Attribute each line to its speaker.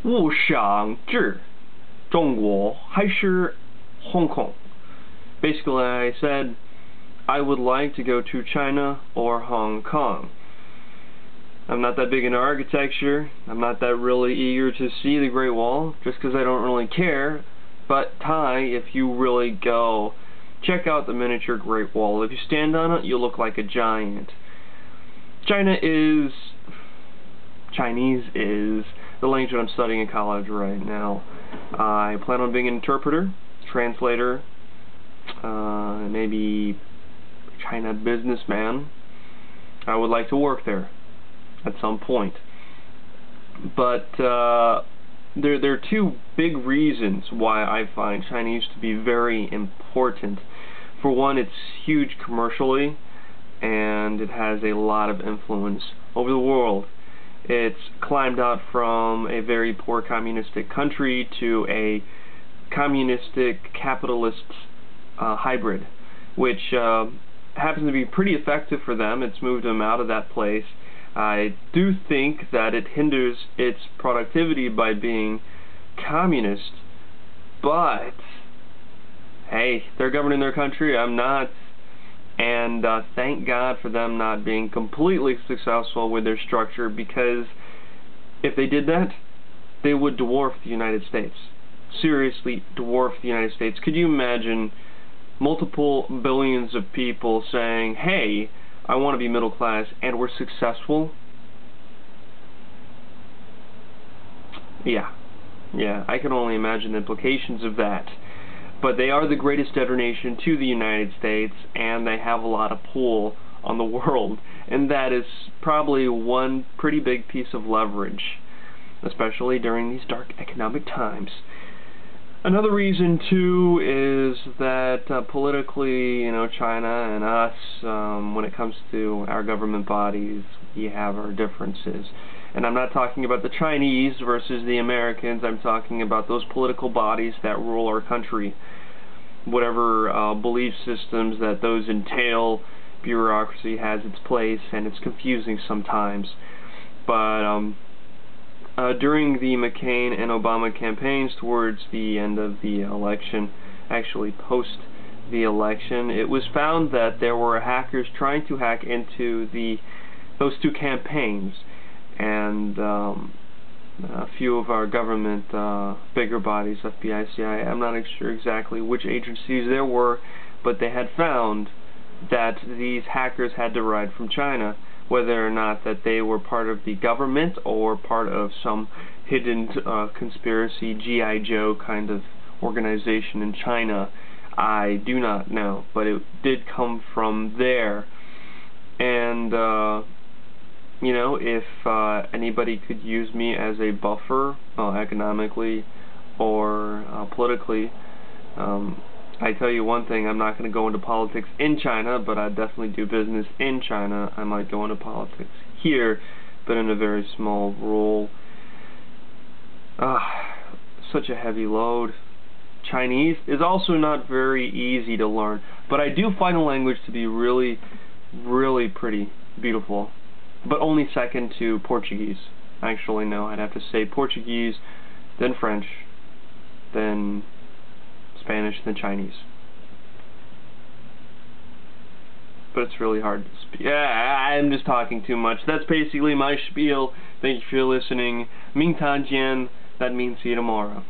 Speaker 1: 勿想治中国还是 Hong Kong? Basically, I said I would like to go to China or Hong Kong. I'm not that big into architecture. I'm not that really eager to see the Great Wall, just because I don't really care. But Thai, if you really go, check out the miniature Great Wall. If you stand on it, you'll look like a giant. Chinese is the language that I'm studying in college right now. I plan on being an interpreter, translator, maybe China businessman. I would like to work there at some point. But there are two big reasons why I find Chinese to be very important. For one, it's huge commercially, and it has a lot of influence over the world. It's climbed out from a very poor communistic country to a communistic capitalist hybrid, which happens to be pretty effective for them. It's moved them out of that place. I do think that it hinders its productivity by being communist, but hey, they're governing their country, I'm not, and thank God for them not being completely successful with their structure, because if they did that, they would dwarf the United States. Seriously, dwarf the United States. Could you imagine multiple billions of people saying, hey, I want to be middle class, and we're successful? Yeah, I can only imagine the implications of that. But they are the greatest debtor nation to the United States, and they have a lot of pull on the world, and that is probably one pretty big piece of leverage, especially during these dark economic times. Another reason, too, is that politically, China and us, when it comes to our government bodies, we have our differences. And I'm not talking about the Chinese versus the Americans. I'm talking about those political bodies that rule our country. Whatever belief systems that those entail, bureaucracy has its place, and it's confusing sometimes. But during the McCain and Obama campaigns towards the end of the election, actually post the election, it was found that there were hackers trying to hack into those two campaigns, and a few of our government bigger bodies, FBI, CIA, I'm not sure exactly which agencies there were, but they had found that these hackers had derived from China. Whether or not that they were part of the government or part of some hidden conspiracy, G.I. Joe kind of organization in China, I do not know, but it did come from there. And if anybody could use me as a buffer, economically or politically, I tell you one thing, I'm not going to go into politics in China, but I definitely do business in China. I might go into politics here, but in a very small role. Such a heavy load. Chinese is also not very easy to learn, but I do find the language to be really, really pretty, beautiful, but only second to Portuguese. Actually, no, I'd have to say Portuguese, then French, then Spanish, then Chinese. But it's really hard to speak. Yeah, I'm just talking too much. That's basically my spiel. Thank you for listening. Ming Tan Jian, that means see you tomorrow.